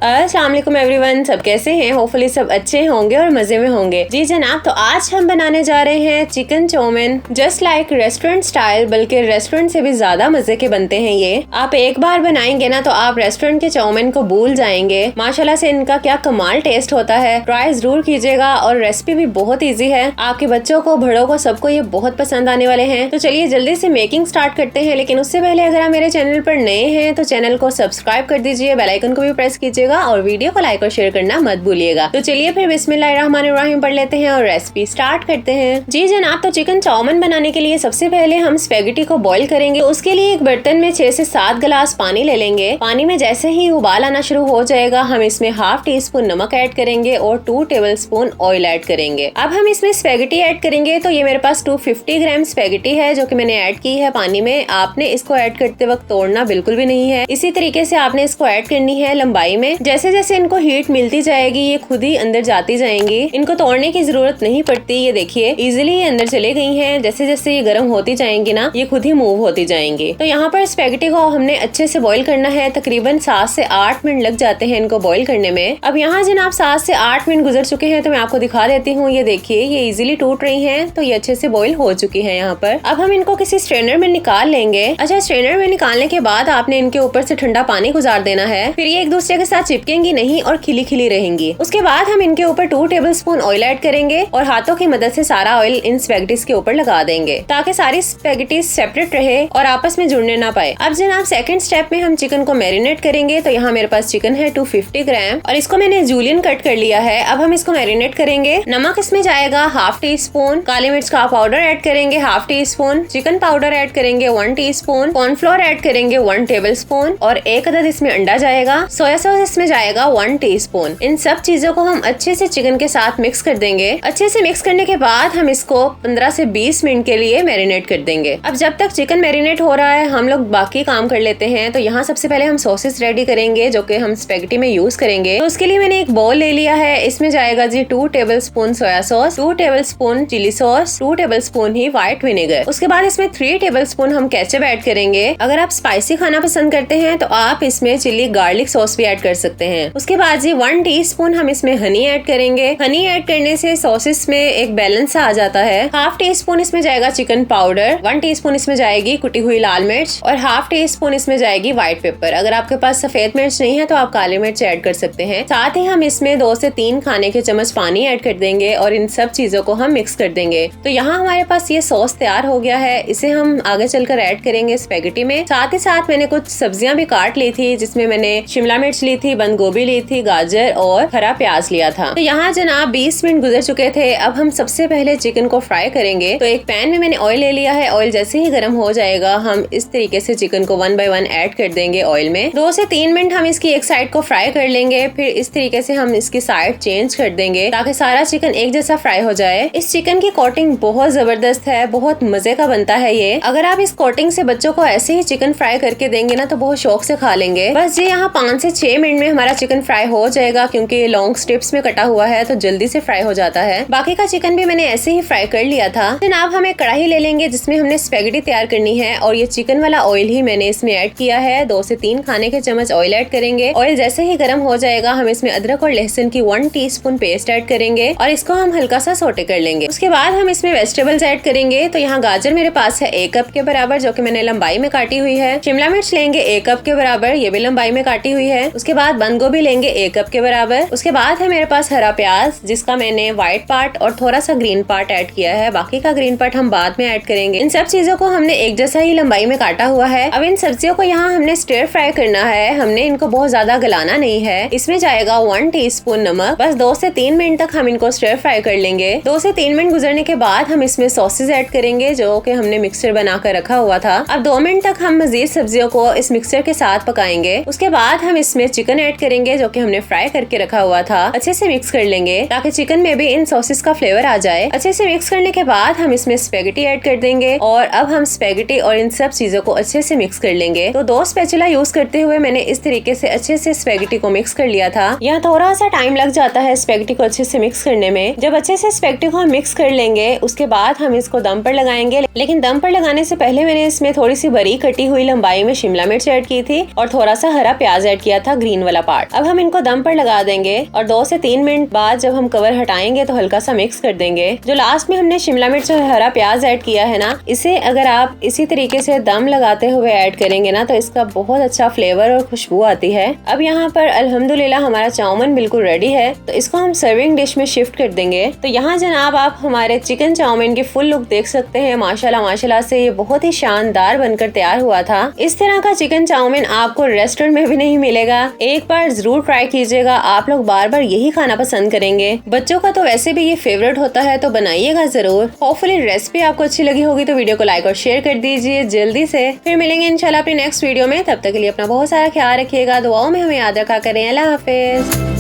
अस्सलाम वालेकुम एवरीवन, सब कैसे हैं? होपफुली सब अच्छे होंगे और मजे में होंगे। जी जनाब, तो आज हम बनाने जा रहे हैं chicken chow mein, just like restaurant style, बल्कि रेस्टोरेंट से भी ज्यादा मजे के बनते हैं ये। आप एक बार बनाएंगे ना तो आप रेस्टोरेंट के चाउमीन को भूल जाएंगे। माशाल्लाह से इनका क्या कमाल टेस्ट होता है। ट्राई जरूर कीजिएगा और रेसिपी भी बहुत ईजी है। आपके बच्चों को, बड़ों को, सबको ये बहुत पसंद आने वाले हैं। तो चलिए जल्दी से मेकिंग स्टार्ट करते हैं। लेकिन उससे पहले अगर आप मेरे चैनल पर नए हैं तो चैनल को सब्सक्राइब कर दीजिए, बेल आइकन को भी प्रेस कीजिएगा और वीडियो को लाइक और शेयर करना मत भूलिएगा। तो चलिए फिर बिस्मिल्लाहिर्रहमानिर्रहीम पढ़ लेते हैं और रेसिपी स्टार्ट करते हैं। जी जनाब, तो चिकन चाउमीन बनाने के लिए सबसे पहले हम स्पेगेटी को बॉईल करेंगे। उसके लिए एक बर्तन में 6 से 7 गिलास पानी ले लेंगे। पानी में जैसे ही उबाल आना शुरू हो जाएगा हम इसमें हाफ टी स्पून नमक ऐड करेंगे और 2 टेबल स्पून ऑयल ऐड करेंगे। अब हम इसमें स्पेगेटी ऐड करेंगे। तो ये मेरे पास 250 ग्राम स्पेगेटी है जो कि मैंने ऐड की है पानी में। आपने इसको ऐड करते वक्त तोड़ना बिल्कुल भी नहीं है। इसी तरीके से आपने इसको ऐड करनी है लंबाई में। जैसे जैसे इनको हीट मिलती जाएगी ये खुद ही अंदर जाती जाएंगी। इनको तोड़ने की जरूरत नहीं पड़ती। ये देखिए इजीली ये अंदर चले गई हैं। जैसे जैसे ये गर्म होती जाएंगी ना ये खुद ही मूव होती जाएंगी। तो यहाँ पर स्पेगेटी को हमने अच्छे से बॉईल करना है। तकरीबन 7 से 8 मिनट लग जाते हैं इनको बॉईल करने में। अब यहाँ जनाब 7 से 8 मिनट गुजर चुके हैं तो मैं आपको दिखा देती हूँ। ये देखिए ये इजीली टूट रही हैं। तो ये अच्छे से बॉईल हो चुकी है यहाँ पर। अब हम इनको किसी स्ट्रेनर में निकाल लेंगे। अच्छा, स्ट्रेनर में निकालने के बाद आपने इनके ऊपर से ठंडा पानी गुजार देना है। फिर ये एक दूसरे के साथ चिपकेंगी नहीं और खिली खिली रहेंगी। उसके बाद हम इनके ऊपर 2 टेबल स्पून ऑयल ऐड करेंगे और हाथों की मदद से सारा ऑयल इन स्पेगेटीज के ऊपर लगा देंगे ताकि सारी स्पेगेटीज सेपरेट रहे और आपस में जुड़ने ना पाए। अब जनाब सेकंड स्टेप में हम चिकन को मैरिनेट करेंगे। तो यहाँ मेरे पास चिकन है 250 ग्राम और इसको मैंने जूलियन कट कर लिया है। अब हम इसको मैरिनेट करेंगे। नमक इसमें जाएगा हाफ टी स्पून, काली मिर्च का पाउडर ऐड करेंगे half tea spoon, chicken powder add करेंगे 1 टी स्पून, कॉर्नफ्लोर ऐड करेंगे 1 टेबल स्पून और 1 अदद इसमें अंडा जाएगा। सोया सॉस इसमें जाएगा 1 टीस्पून। इन सब चीजों को हम अच्छे से चिकन के साथ मिक्स कर देंगे। अच्छे से मिक्स करने के बाद हम इसको 15 से 20 मिनट के लिए मैरिनेट कर देंगे। अब जब तक चिकन मैरिनेट हो रहा है हम लोग बाकी काम कर लेते हैं। तो यहाँ सबसे पहले हम सॉसेस रेडी करेंगे जो कि हम स्पेगेटी में यूज करेंगे। तो उसके लिए मैंने एक बाउल ले लिया है। इसमें जाएगा जी 2 tablespoon soya sauce, 2 tablespoon chilli sauce, 2 tablespoon ही व्हाइट विनेगर। उसके बाद इसमें 3 टेबल स्पून हम केचप ऐड करेंगे। अगर आप स्पाइसी खाना पसंद करते हैं तो आप इसमें चिली गार्लिक सॉस भी ऐड कर सकते हैं। उसके बाद जी 1 टीस्पून हम इसमें हनी ऐड करेंगे। हनी ऐड करने से सॉसेस में एक बैलेंस आ जाता है। हाफ टी स्पून इसमें जाएगा चिकन पाउडर, 1 टीस्पून इसमें जाएगी कुटी हुई लाल मिर्च और हाफ टी स्पून इसमें जाएगी व्हाइट पेपर। अगर आपके पास सफेद मिर्च नहीं है तो आप काली मिर्च ऐड कर सकते हैं। साथ ही हम इसमें 2 से 3 खाने के चम्मच पानी ऐड कर देंगे और इन सब चीजों को हम मिक्स कर देंगे। तो यहाँ हमारे पास ये सॉस तैयार हो गया है। इसे हम आगे चलकर ऐड करेंगे स्पेगेटी में। साथ ही साथ मैंने कुछ सब्जियां भी काट ली थी जिसमें मैंने शिमला मिर्च ली थी, बंद गोभी ली थी, गाजर और हरा प्याज लिया था। तो यहाँ जनाब 20 मिनट गुजर चुके थे। अब हम सबसे पहले चिकन को फ्राई करेंगे। तो एक पैन में मैंने ऑयल ले लिया है। ऑयल जैसे ही गर्म हो जाएगा हम इस तरीके से चिकन को 1 बाय 1 ऐड कर देंगे ऑयल में। 2 से 3 मिनट हम इसकी एक साइड को फ्राई कर लेंगे। फिर इस तरीके से हम इसकी साइड चेंज कर देंगे ताकि सारा चिकन एक जैसा फ्राई हो जाए। इस चिकन की कोटिंग बहुत जबरदस्त है, बहुत मजे का बनता है ये। अगर आप इस कोटिंग से बच्चों को ऐसे ही चिकन फ्राई करके देंगे ना तो बहुत शौक से खा लेंगे। बस ये यहाँ 5 से 6 मिनट में हमारा चिकन फ्राई हो जाएगा क्योंकि लॉन्ग स्ट्रिप्स में कटा हुआ है तो जल्दी से फ्राई हो जाता है। बाकी का चिकन भी मैंने ऐसे ही फ्राई कर लिया था। जनाब हम एक कढ़ाई ले लेंगे जिसमें हमने स्पेगेटी तैयार करनी है और ये चिकन वाला ऑयल ही मैंने इसमें ऐड किया है। 2 से 3 खाने के चम्मच ऑयल ऐड करेंगे। ऑयल जैसे ही गर्म हो जाएगा हम इसमें अदरक और लहसुन की 1 टीस्पून पेस्ट ऐड करेंगे और इसको हम हल्का सा सोटे कर लेंगे। उसके बाद हम इसमें वेजिटेबल्स ऐड करेंगे। तो यहाँ गाजर मेरे पास है 1 कप के बराबर जो कि मैंने लंबाई में काटी हुई है। शिमला मिर्च लेंगे 1 कप के बराबर, ये भी लंबाई में काटी हुई है। उसके बाद बंद गोभी लेंगे 1 कप के बराबर। उसके बाद है मेरे पास हरा प्याज जिसका मैंने व्हाइट पार्ट और थोड़ा सा ग्रीन पार्ट ऐड किया है। बाकी का ग्रीन पार्ट हम बाद में ऐड करेंगे। इन सब चीजों को हमने एक जैसा ही लंबाई में काटा हुआ है। अब इन सब्जियों को यहाँ हमने स्टिर फ्राई करना है। हमने इनको बहुत ज्यादा गलाना नहीं है। इसमें जाएगा 1 टीस्पून नमक। बस 2 से 3 मिनट तक हम इनको स्टिर फ्राई कर लेंगे। 2 से 3 मिनट गुजरने के बाद हम इसमें सॉसेज ऐड करेंगे जो कि हमने मिक्सचर बनाकर रखा हुआ था। अब 2 मिनट तक हम मजीद सब्जियों को इस मिक्सचर के साथ पकाएंगे। उसके बाद हम इसमें चिकन ऐड करेंगे जो कि हमने फ्राई करके रखा हुआ था। अच्छे से मिक्स कर लेंगे ताकि चिकन में भी इन सॉसेस का फ्लेवर आ जाए। अच्छे से मिक्स करने के बाद हम इसमें स्पेगेटी ऐड कर देंगे और अब हम स्पेगेटी और इन सब चीजों को अच्छे से मिक्स कर लेंगे। तो 2 स्पैचुला यूज करते हुए मैंने इस तरीके से अच्छे से स्पेगेटी को मिक्स कर लिया था। यहाँ थोड़ा सा टाइम लग जाता है स्पेगेटी को अच्छे से मिक्स करने में। जब अच्छे से स्पेगेटी को हम मिक्स कर लेंगे उसके बाद हम इसको दम पर लगाएंगे। लेकिन दम पर लगाने से पहले मैंने इसमें थोड़ी सी बारीक कटी हुई लंबाई में शिमला मिर्च ऐड की थी और थोड़ा सा हरा प्याज ऐड किया था ग्रीन वाला वाला पार्ट। अब हम इनको दम पर लगा देंगे और 2 से 3 मिनट बाद जब हम कवर हटाएंगे तो हल्का सा मिक्स कर देंगे। जो लास्ट में हमने शिमला मिर्च और हरा प्याज ऐड किया है ना, इसे अगर आप इसी तरीके से दम लगाते हुए ऐड करेंगे ना तो इसका बहुत अच्छा फ्लेवर और खुशबू आती है। अब यहाँ पर अल्हम्दुलिल्लाह हमारा चाउमीन बिल्कुल रेडी है, तो इसको हम सर्विंग डिश में शिफ्ट कर देंगे। तो यहाँ जनाब आप हमारे चिकन चाउमीन की फुल लुक देख सकते हैं। माशाल्लाह माशाल्लाह से ये बहुत ही शानदार बनकर तैयार हुआ था। इस तरह का चिकन चाउमीन आपको रेस्टोरेंट में भी नहीं मिलेगा। एक बार जरूर ट्राई कीजिएगा, आप लोग बार बार यही खाना पसंद करेंगे। बच्चों का तो वैसे भी ये फेवरेट होता है, तो बनाइएगा जरूर। होपफुली रेसिपी आपको अच्छी लगी होगी तो वीडियो को लाइक और शेयर कर दीजिए जल्दी से। फिर मिलेंगे इंशाल्लाह अपनी नेक्स्ट वीडियो में, तब तक के लिए अपना बहुत सारा ख्याल रखिएगा, दुआओं में हमें याद रखा करें। अल्लाह हाफिज।